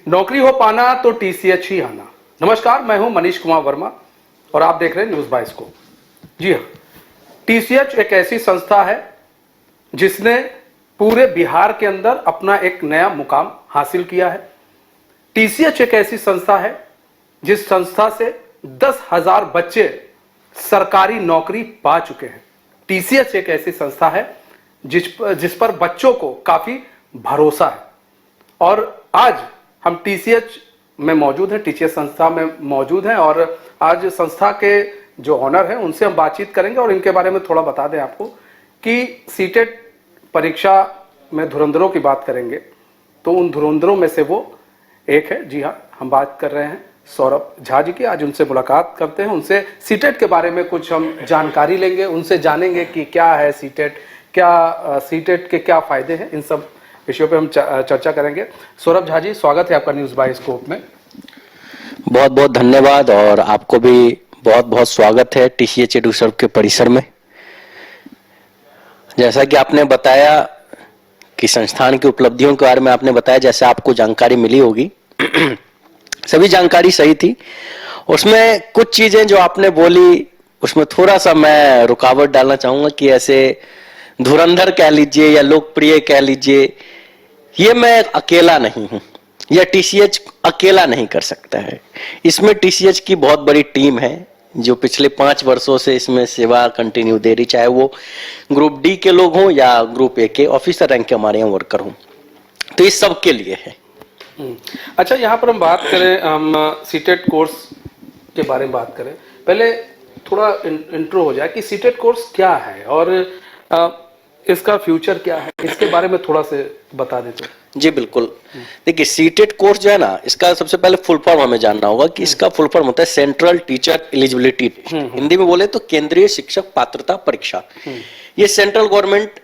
नौकरी हो पाना तो टीसीएच ही आना। नमस्कार, मैं हूं मनीष कुमार वर्मा और आप देख रहे हैं न्यूज बाइस को। जी हाँ, टीसीएच एक ऐसी संस्था है जिसने पूरे बिहार के अंदर अपना एक नया मुकाम हासिल किया है। टीसीएच एक ऐसी संस्था है जिस संस्था से 10,000 बच्चे सरकारी नौकरी पा चुके हैं। टीसीएच एक ऐसी संस्था है जिस पर बच्चों को काफी भरोसा है। और आज हम टीसीएच में मौजूद हैं, टीसीएच संस्था में मौजूद हैं और आज संस्था के जो ऑनर हैं उनसे हम बातचीत करेंगे और इनके बारे में थोड़ा बता दें आपको कि सीटेट परीक्षा में धुरंधरों की बात करेंगे तो उन धुरंधरों में से वो एक है। जी हाँ, हम बात कर रहे हैं सौरभ झा जी की। आज उनसे मुलाकात करते हैं, उनसे सीटेट के बारे में कुछ हम जानकारी लेंगे, उनसे जानेंगे कि क्या है सीटेट, क्या सीटेट के क्या फायदे हैं, इन सब विषयों पे हम चर्चा करेंगे। सौरभ झा जी, स्वागत है आपका न्यूज बाय स्कोप में। बहुत बहुत धन्यवाद और आपको भी बहुत बहुत स्वागत है टीसीएच एडुसर्व के परिसर में। जैसा कि आपने बताया कि संस्थान की उपलब्धियों के बारे में आपने बताया, जैसे आपको जानकारी मिली होगी सभी जानकारी सही थी। उसमें कुछ चीजें जो आपने बोली उसमें थोड़ा सा मैं रुकावट डालना चाहूंगा कि ऐसे धुरंधर कह लीजिए या लोकप्रिय कह लीजिए, ये मैं अकेला नहीं हूं, यह टीसीएच अकेला नहीं कर सकता है। इसमें टीसीएच की बहुत बड़ी टीम है जो पिछले 5 वर्षों से इसमें सेवा कंटिन्यू दे रही, चाहे वो ग्रुप डी के लोग हों या ग्रुप ए के ऑफिसर रैंक के हमारे यहाँ वर्कर हों, तो इस सब के लिए है। अच्छा, यहाँ पर हम बात करें, हम सीटेट कोर्स के बारे में बात करें, पहले थोड़ा इंट्रो हो जाए कि सीटेट कोर्स क्या है और इसका फ्यूचर क्या है, इसके बारे में थोड़ा से बता देते। जी बिल्कुल, देखिए सीटेट कोर्स जो है ना, इसका सबसे पहले फुल फॉर्म हमें जानना होगा कि इसका फुल फॉर्म होता है central teacher eligibility test. Hindi में बोले तो केंद्रीय शिक्षक पात्रता परीक्षा। ये सेंट्रल गवर्नमेंट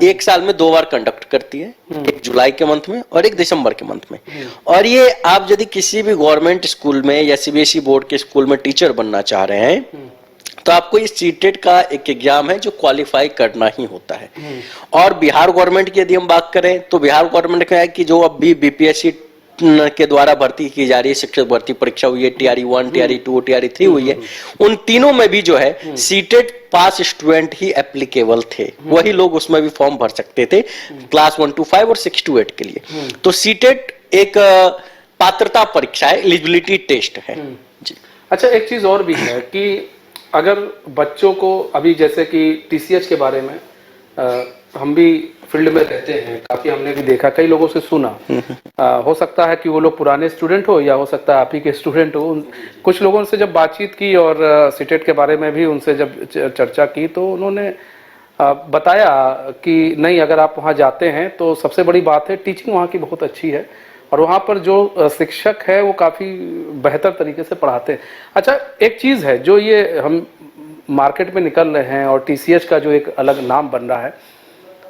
1 साल में 2 बार कंडक्ट करती है, एक जुलाई के मंथ में और एक दिसंबर के मंथ में। और ये आप यदि किसी भी गवर्नमेंट स्कूल में या सीबीएसई बोर्ड के स्कूल में टीचर बनना चाह रहे हैं तो आपको इस सीटेट का एक एग्जाम है जो क्वालिफाई करना ही होता है। और बिहार गवर्नमेंट की यदि हम बात करें तो बिहार गवर्नमेंट का है कि जो अब भी बीपीएससी के द्वारा भर्ती की जा रही है, शिक्षक भर्ती परीक्षा हुई है, टीआरई 1, टीआरई 2 और टीआरई 3 हुई है, उन तीनों में भी जो है सीटेट पास स्टूडेंट ही एप्लीकेबल थे। वही लोग उसमें भी फॉर्म भर सकते थे क्लास 1 to 5 और 6 to 8 के लिए। तो सीटेट एक पात्रता परीक्षा है, एलिजिबिलिटी टेस्ट है जी। अच्छा, एक चीज और भी है कि अगर बच्चों को अभी जैसे कि टीसीएच के बारे में हम भी फील्ड में रहते हैं, काफी हमने भी देखा, कई लोगों से सुना, हो सकता है कि वो लोग पुराने स्टूडेंट हो या हो सकता है आप ही के स्टूडेंट हो। कुछ लोगों से जब बातचीत की और सीटेट के बारे में भी उनसे जब चर्चा की तो उन्होंने बताया कि नहीं, अगर आप वहाँ जाते हैं तो सबसे बड़ी बात है टीचिंग वहाँ की बहुत अच्छी है और वहाँ पर जो शिक्षक है वो काफ़ी बेहतर तरीके से पढ़ाते हैं। अच्छा, एक चीज़ है जो ये हम मार्केट में निकल रहे हैं और टीसीएच का जो एक अलग नाम बन रहा है,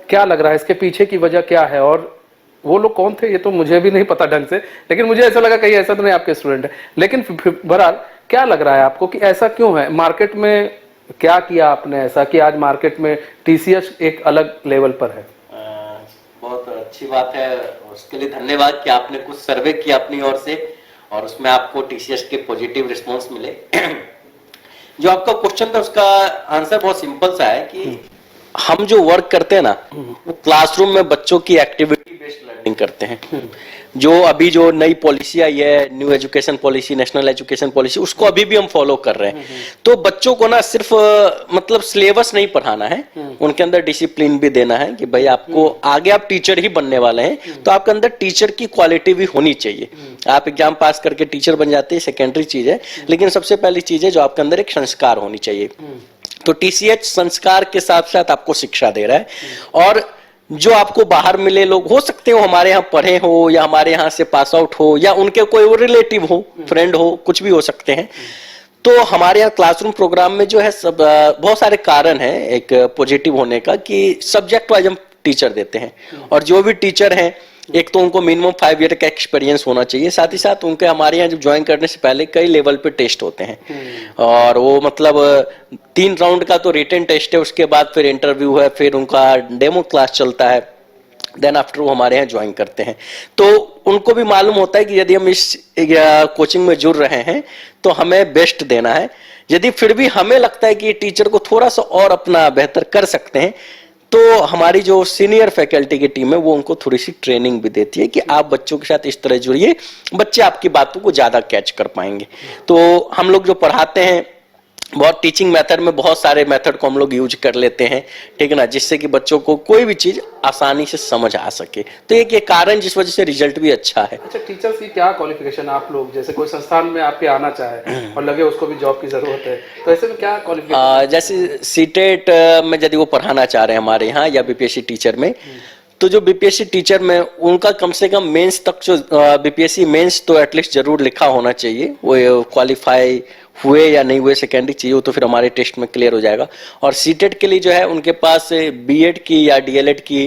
क्या लग रहा है इसके पीछे की वजह क्या है और वो लोग कौन थे? ये तो मुझे भी नहीं पता ढंग से, लेकिन मुझे ऐसा लगा कहीं ऐसा तो नहीं आपके स्टूडेंट है। लेकिन बहरहाल क्या लग रहा है आपको कि ऐसा क्यों है? मार्केट में क्या किया आपने ऐसा कि आज मार्केट में टीसीएच एक अलग लेवल पर है? बहुत अच्छी बात है, उसके लिए धन्यवाद कि आपने कुछ सर्वे किया अपनी ओर से और उसमें आपको टीसीएस के पॉजिटिव रिस्पांस मिले। जो आपका क्वेश्चन था उसका आंसर बहुत सिंपल सा है कि हम जो वर्क करते हैं ना, वो क्लासरूम में बच्चों की एक्टिविटी बेस्ड लर्निंग करते हैं। जो अभी जो नई पॉलिसी आई है, new education policy, national education policy, उसको अभी भी हम फॉलो कर रहे हैं। तो बच्चों को ना सिर्फ मतलब सिलेबस नहीं पढ़ाना है, उनके अंदर डिसिप्लिन भी देना है कि भाई आपको आगे आप टीचर ही बनने वाले हैं, तो आपके अंदर टीचर की क्वालिटी भी होनी चाहिए। आप एग्जाम पास करके टीचर बन जाते हैं, सेकेंडरी चीज है, लेकिन सबसे पहली चीज है जो आपके अंदर एक संस्कार होनी चाहिए। तो टीसीएच संस्कार के साथ साथ आपको शिक्षा दे रहा है। और जो आपको बाहर मिले लोग हो सकते हो हमारे यहाँ पढ़े हो या हमारे यहाँ से पास आउट हो या उनके कोई रिलेटिव हो, फ्रेंड हो, कुछ भी हो सकते हैं। तो हमारे यहाँ क्लासरूम प्रोग्राम में जो है सब बहुत सारे कारण हैं एक पॉजिटिव होने का कि सब्जेक्ट वाइज हम टीचर देते हैं और जो भी टीचर हैं एक तो उनको मिनिमम 5 ईयर का एक्सपीरियंस होना चाहिए, साथ ही साथ उनके हमारे यहाँ जब ज्वाइन करने से पहले कई लेवल पे टेस्ट होते हैं और वो मतलब 3 राउंड का तो रिटन टेस्ट है, उसके बाद फिर इंटरव्यू है, फिर उनका डेमो क्लास चलता है देन आफ्टर वो हमारे यहाँ ज्वाइन करते हैं। तो उनको भी मालूम होता है कि यदि हम इस कोचिंग में जुड़ रहे हैं तो हमें बेस्ट देना है। यदि फिर भी हमें लगता है कि टीचर को थोड़ा सा और अपना बेहतर कर सकते हैं तो हमारी जो सीनियर फैकल्टी की टीम है वो उनको थोड़ी सी ट्रेनिंग भी देती है कि आप बच्चों के साथ इस तरह जुड़िए, बच्चे आपकी बातों को ज्यादा कैच कर पाएंगे। तो हम लोग जो पढ़ाते हैं बहुत टीचिंग मेथड में बहुत सारे मेथड को हम लोग यूज कर लेते हैं, ठीक है ना, जिससे कि बच्चों को कोई भी चीज आसानी से समझ आ सके। तो एक ये कारण जिस वजह से रिजल्ट भी अच्छा है। अच्छा, टीचर्स की क्या क्वालिफिकेशन आप लोग, जैसे कोई संस्थान में आपके आना चाहे और लगे उसको भी जॉब की जरूरत है, तो ऐसे में क्या क्वालिफिकेशन? जैसे सीटेट में यदि वो पढ़ाना चाह रहे हैं हमारे यहाँ या बीपीएससी टीचर में, तो जो बीपीएससी टीचर में उनका कम से कम मेंस तक जो बीपीएससी मेंस तो एटलीस्ट जरूर लिखा होना चाहिए, वो क्वालिफाई हुए या नहीं हुए सेकेंडरी चाहिए, वो तो फिर हमारे टेस्ट में क्लियर हो जाएगा। और सीटेट के लिए जो है उनके पास बीएड की या डीएलएड की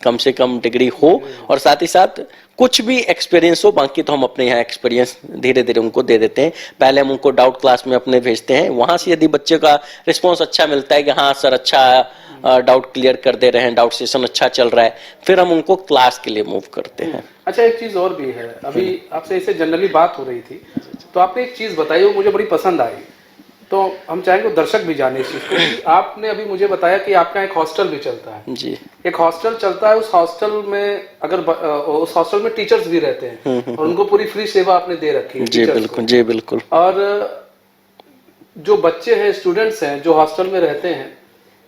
कम से कम डिग्री हो और साथ ही साथ कुछ भी एक्सपीरियंस हो। बाकी तो हम अपने यहाँ एक्सपीरियंस धीरे धीरे उनको दे देते हैं। पहले हम उनको डाउट क्लास में अपने भेजते हैं, वहां से यदि बच्चे का रिस्पॉन्स अच्छा मिलता है कि हाँ सर अच्छा डाउट क्लियर कर दे रहे हैं, डाउट सेशन अच्छा चल रहा है, फिर हम उनको क्लास के लिए मूव करते हैं। अच्छा, एक चीज और भी है, अभी आपसे ऐसे जनरली बात हो रही थी तो आपने एक चीज बताई वो मुझे बड़ी पसंद आई, तो हम चाहेंगे दर्शक भी जाने इस चीज को कि आपने अभी मुझे बताया कि आपका एक हॉस्टल भी चलता है। जी, एक हॉस्टल चलता है, उस हॉस्टल में अगर उस हॉस्टल में टीचर्स भी रहते हैं और उनको पूरी फ्री सेवा आपने दे रखी है। जी बिल्कुल, जी बिल्कुल। और जो बच्चे हैं, स्टूडेंट्स हैं जो हॉस्टल में रहते हैं,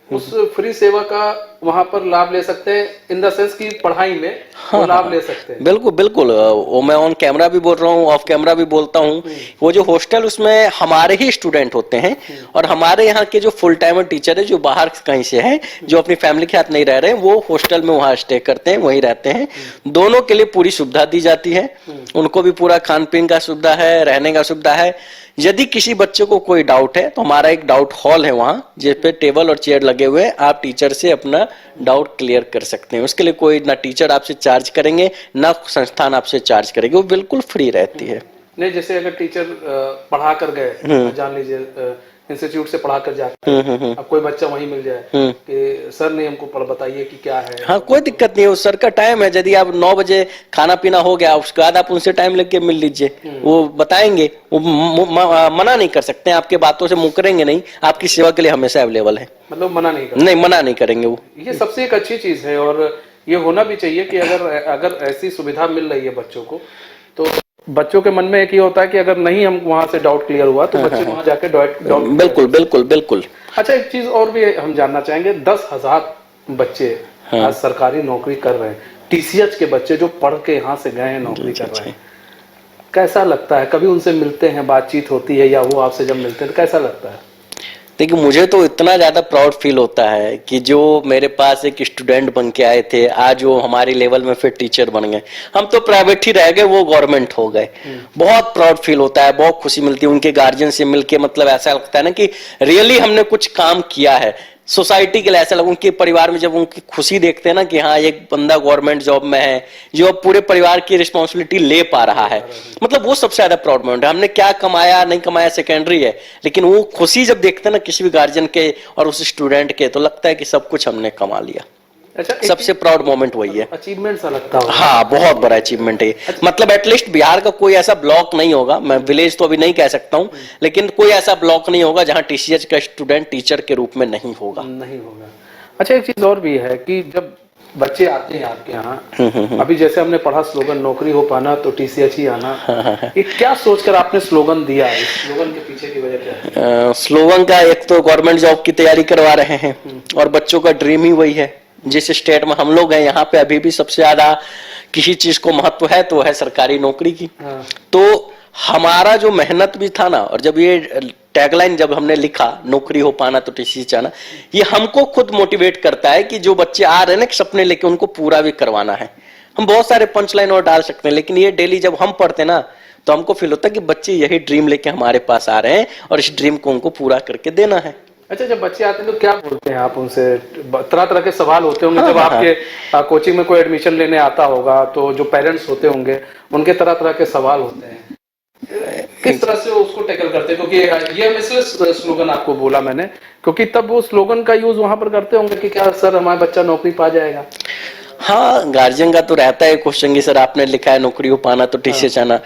उस फ्री सेवा का वहां पर लाभ ले सकते हैं, इन द सेंस की पढ़ाई में वो लाभ ले सकते हैं। बिल्कुल बिल्कुल, वो मैं ऑन कैमरा भी बोल रहा हूँ, ऑफ कैमरा भी बोलता हूँ। वो जो हॉस्टल उसमें हमारे ही स्टूडेंट होते हैं और हमारे यहाँ के जो फुल टाइमर टीचर है जो बाहर कहीं से हैं, जो अपनी फैमिली के साथ नहीं रह रहे हैं, वो हॉस्टल में वहाँ स्टे करते हैं, वहीं रहते हैं। दोनों के लिए पूरी सुविधा दी जाती है, उनको भी पूरा खान पीन का सुविधा है, रहने का सुविधा है। यदि किसी बच्चे को कोई डाउट है तो हमारा एक डाउट हॉल है वहां, जिस पे टेबल और चेयर लगे हुए हैं, आप टीचर से अपना डाउट क्लियर कर सकते हैं। उसके लिए कोई ना टीचर आपसे चार्ज करेंगे ना संस्थान आपसे चार्ज करेंगे, वो बिल्कुल फ्री रहती है। नहीं, जैसे अगर टीचर पढ़ा कर गए, जान लीजिए इंस्टीट्यूट से पढ़ा कर जाते हैं, अब कोई बच्चा वहीं मिल जाए कि सर ने हमको पढ़ बताइए कि क्या है। हाँ, कोई दिक्कत नहीं है, उस सर का टाइम है। यदि आप 9 बजे खाना पीना हो गया उसके बाद आप उनसे टाइम लेके मिल लीजिए, वो बताएंगे, वो मना नहीं कर सकते हैं, आपके बातों से मुकरेंगे नहीं, आपकी सेवा के लिए हमेशा अवेलेबल है। मतलब मना नहीं मना नहीं करेंगे वो। ये सबसे एक अच्छी चीज है और ये होना भी चाहिए कि अगर ऐसी सुविधा मिल रही है बच्चों को, तो बच्चों के मन में एक ही होता है कि अगर नहीं हम वहां से डाउट क्लियर हुआ तो बच्चे वहां जाके डाउट। बिल्कुल बिल्कुल बिल्कुल। अच्छा, एक चीज और भी हम जानना चाहेंगे, 10,000 बच्चे आज सरकारी नौकरी कर रहे हैं, टीसीएच के बच्चे जो पढ़ के यहाँ से गए हैं नौकरी कर रहे हैं, कैसा लगता है? कभी उनसे मिलते हैं, बातचीत होती है या वो आपसे जब मिलते हैं तो कैसा लगता है? देखिए, मुझे तो इतना ज्यादा प्राउड फील होता है कि जो मेरे पास एक स्टूडेंट बन के आए थे, आज वो हमारी लेवल में फिर टीचर बन गए। हम तो प्राइवेट ही रह गए, वो गवर्नमेंट हो गए। बहुत प्राउड फील होता है, बहुत खुशी मिलती है उनके गार्जियन से मिलके। मतलब ऐसा लगता है ना कि रियली हमने कुछ काम किया है सोसाइटी के लिए। ऐसा लगा उनके परिवार में जब उनकी खुशी देखते हैं ना कि हाँ एक बंदा गवर्नमेंट जॉब में है जो अब पूरे परिवार की रिस्पॉन्सिबिलिटी ले पा रहा है, मतलब वो सबसे ज्यादा प्राउड मोमेंट है। हमने क्या कमाया नहीं कमाया सेकेंडरी है, लेकिन वो खुशी जब देखते हैं ना किसी भी गार्जियन के और उस स्टूडेंट के, तो लगता है कि सब कुछ हमने कमा लिया। अच्छा, सबसे प्राउड मोमेंट वही है। अचीवमेंट सा लगता है। हाँ, बहुत बड़ा अचीवमेंट है। मतलब एटलीस्ट बिहार का कोई ऐसा ब्लॉक नहीं होगा, मैं विलेज तो अभी नहीं कह सकता हूँ, लेकिन कोई ऐसा ब्लॉक नहीं होगा जहाँ टीसीएच का स्टूडेंट टीचर के रूप में नहीं होगा। अच्छा, एक चीज और भी है कि जब बच्चे आते हैं आपके यहाँ, अभी जैसे हमने पढ़ा स्लोगन नौकरी हो पाना तो टीसीएच ही आना, ये क्या सोचकर आपने स्लोगन दिया? इस स्लोगन के पीछे की वजह क्या है? स्लोगन का एक तो गवर्नमेंट जॉब की तैयारी करवा रहे हैं और बच्चों का ड्रीम ही वही है। जिस स्टेट में हम लोग हैं यहाँ पे अभी भी सबसे ज्यादा किसी चीज को महत्व है तो है सरकारी नौकरी की। तो हमारा जो मेहनत भी था ना, और जब ये टैगलाइन जब हमने लिखा नौकरी हो पाना तो टीसीएच आना, ये हमको खुद मोटिवेट करता है कि जो बच्चे आ रहे हैं ना सपने लेके, उनको पूरा भी करवाना है। हम बहुत सारे पंच लाइन और डाल सकते हैं, लेकिन ये डेली जब हम पढ़ते ना तो हमको फील होता है कि बच्चे यही ड्रीम लेके हमारे पास आ रहे हैं और इस ड्रीम को उनको पूरा करके देना है। अच्छा, जब बच्चे आते हैं तो क्या बोलते हैं आप उनसे? तरह तरह के सवाल होते होंगे। जब आपके कोचिंग में कोई एडमिशन लेने आता होगा तो जो पेरेंट्स होते होंगे उनके तरह तरह के सवाल होते हैं, किस तरह से उसको टैकल करते हैं? क्योंकि ये इसलिए स्लोगन आपको बोला मैंने, क्योंकि तब वो स्लोगन का यूज वहां पर करते होंगे कि क्या सर हमारा बच्चा नौकरी पा जाएगा। हाँ, गार्जियन का तो रहता है क्वेश्चन कि सर आपने लिखा है नौकरी हो पाना तो टीसीएच आना।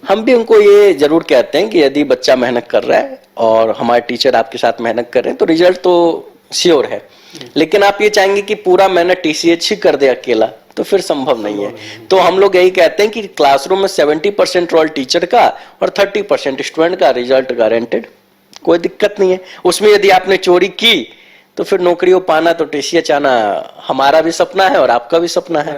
हम भी उनको ये जरूर कहते हैं कि यदि बच्चा मेहनत कर रहा है और हमारे टीचर आपके साथ मेहनत कर रहे हैं तो रिजल्ट तो श्योर है, लेकिन आप ये चाहेंगे कि पूरा मेहनत टीसीएच ही कर दे अकेला तो फिर संभव नहीं है। तो हम लोग यही कहते हैं कि क्लासरूम में 70% रोल टीचर का और 30% स्टूडेंट का, रिजल्ट गारंटेड, कोई दिक्कत नहीं है उसमें। यदि आपने चोरी की तो फिर नौकरी हो पाना तो टीसीएच आना हमारा भी सपना है और आपका भी सपना है,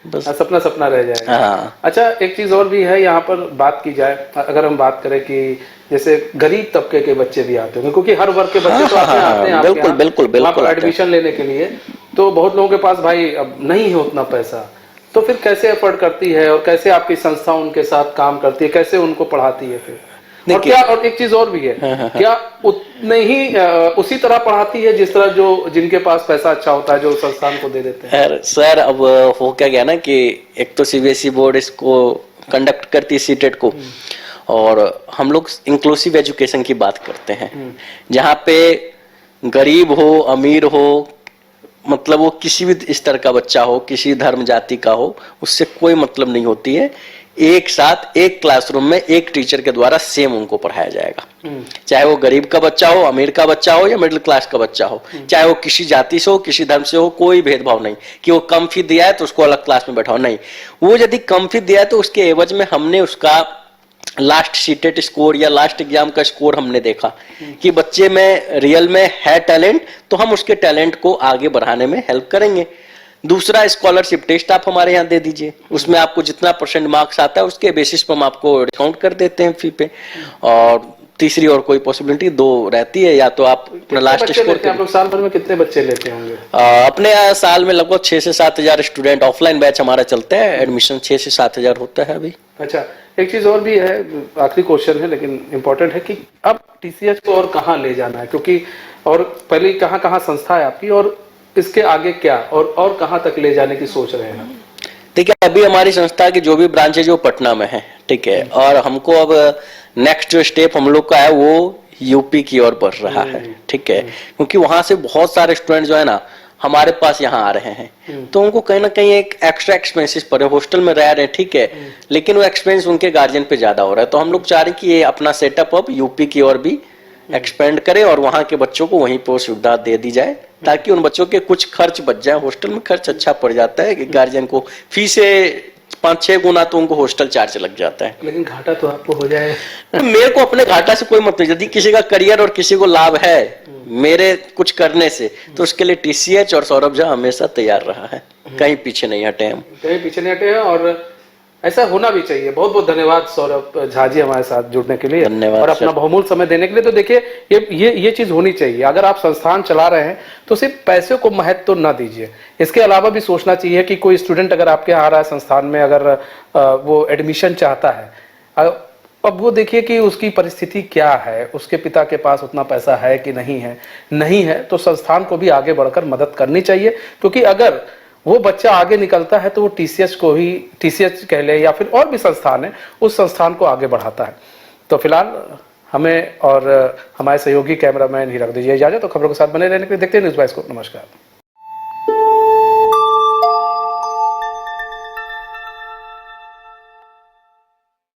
बस सपना सपना रह जाएगा। हाँ। अच्छा, एक चीज और भी है यहाँ पर बात की जाए, अगर हम बात करें कि जैसे गरीब तबके के बच्चे भी आते होंगे, क्योंकि हर वर्ग के बच्चे तो आते हैं बिल्कुल बिल्कुल बिल्कुल एडमिशन लेने के लिए, तो बहुत लोगों के पास भाई अब नहीं है उतना पैसा, तो फिर कैसे एफर्ट करती है और कैसे आपकी संस्था उनके साथ काम करती है, कैसे उनको पढ़ाती है फिर? और क्या, और एक चीज और भी है, क्या उतने ही उसी तरह पढ़ाती है जिस तरह जो जिनके पास पैसा अच्छा होता है जो संस्थान को दे देते हैं? सर अब हो क्या गया ना कि एक तो सीबीएसई बोर्ड इसको कंडक्ट करती है सीटेट को, और हम लोग इंक्लूसिव एजुकेशन की बात करते हैं जहाँ पे गरीब हो अमीर हो, मतलब वो किसी भी स्तर का बच्चा हो, किसी धर्म जाति का हो, उससे कोई मतलब नहीं होती है। एक साथ एक क्लासरूम में एक टीचर के द्वारा सेम उनको पढ़ाया जाएगा, चाहे वो गरीब का बच्चा हो, अमीर का बच्चा हो या मिडिल क्लास का बच्चा हो, चाहे वो किसी जाति से हो, किसी धर्म से हो, कोई भेदभाव नहीं कि वो कम फी दिया है तो उसको अलग क्लास में बैठाओ, नहीं। वो यदि कम फी दिया है तो उसके एवज में हमने उसका लास्ट सीटेट स्कोर या लास्ट एग्जाम का स्कोर हमने देखा कि बच्चे में रियल में है टैलेंट, तो हम उसके टैलेंट को आगे बढ़ाने में हेल्प करेंगे। दूसरा, स्कॉलरशिप टेस्ट आप हमारे यहाँ दे दीजिए, उसमें आपको जितना परसेंट मार्क्स आता है उसके बेसिस पर हम आपको डिस्काउंट कर देते हैं फी पे। और तीसरी और कोई पॉसिबिलिटी दो रहती है, या तो आप अपना लास्ट स्कोर। आप लोग साल भर में कितने बच्चे लेते होंगे? अपने साल में लगभग 6 से 7 हजार स्टूडेंट, ऑफलाइन बैच हमारा चलता है, एडमिशन 6 से 7 हजार होता है अभी। अच्छा, एक चीज और भी है, आखिरी क्वेश्चन है लेकिन इम्पोर्टेंट है कि अब टीसीएच को और कहाँ ले जाना है, क्योंकि और पहले कहाँ कहाँ संस्था है आपकी और इसके आगे क्या और कहाँ तक ले जाने की सोच रहे हैं? ठीक है, अभी हमारी संस्था की जो भी ब्रांच है जो पटना में है, ठीक है, और हमको अब नेक्स्ट जो स्टेप हम लोग का है वो यूपी की ओर बढ़ रहा है, ठीक है, क्योंकि वहां से बहुत सारे स्टूडेंट जो है ना हमारे पास यहाँ आ रहे हैं, तो उनको कहीं ना कहीं एक एक्स्ट्रा एक्सपेंसेस पर है, हॉस्टल में रह रहे हैं, ठीक है, लेकिन वो एक्सपेंस उनके गार्जियन पे ज्यादा हो रहा है। तो हम लोग चाह रहे हैं कि ये अपना सेटअप अब यूपी की ओर भी एक्सपेंड करे और वहां के बच्चों को वहीं पर सुविधा दे दी जाए, ताकि उन बच्चों के कुछ खर्च बच जाए। हॉस्टल में खर्च अच्छा पड़ जाता है कि गार्जियन को फी से 5-6 गुना तो उनको हॉस्टल चार्ज लग जाता है। लेकिन घाटा तो आपको हो जाए। तो मेरे को अपने घाटा से कोई मतलब, यदि किसी का करियर और किसी को लाभ है मेरे कुछ करने से, तो उसके लिए टीसीएच और सौरभ झा हमेशा तैयार रहा है, कहीं पीछे नहीं हटे हम, कहीं पीछे नहीं हटे हैं, और ऐसा होना भी चाहिए। बहुत बहुत धन्यवाद सौरभ झा जी हमारे साथ जुड़ने के लिए, धन्यवाद और अपना बहुमूल्य समय देने के लिए। तो देखिए, ये चीज होनी चाहिए, अगर आप संस्थान चला रहे हैं तो सिर्फ पैसे को महत्व तो ना दीजिए, इसके अलावा भी सोचना चाहिए कि कोई स्टूडेंट अगर आपके यहाँ आ रहा है संस्थान में, अगर वो एडमिशन चाहता है, अब वो देखिए कि उसकी परिस्थिति क्या है, उसके पिता के पास उतना पैसा है कि नहीं है तो संस्थान को भी आगे बढ़कर मदद करनी चाहिए, क्योंकि अगर वो बच्चा आगे निकलता है तो वो टीसीएच कह ले या फिर और भी संस्थान है, उस संस्थान को आगे बढ़ाता है। तो फिलहाल हमें और हमारे सहयोगी कैमरामैन हीरा को दीजिए इजाजत, तो खबरों के साथ बने रहने के लिए देखते हैं न्यूज़ बाइस को। नमस्कार।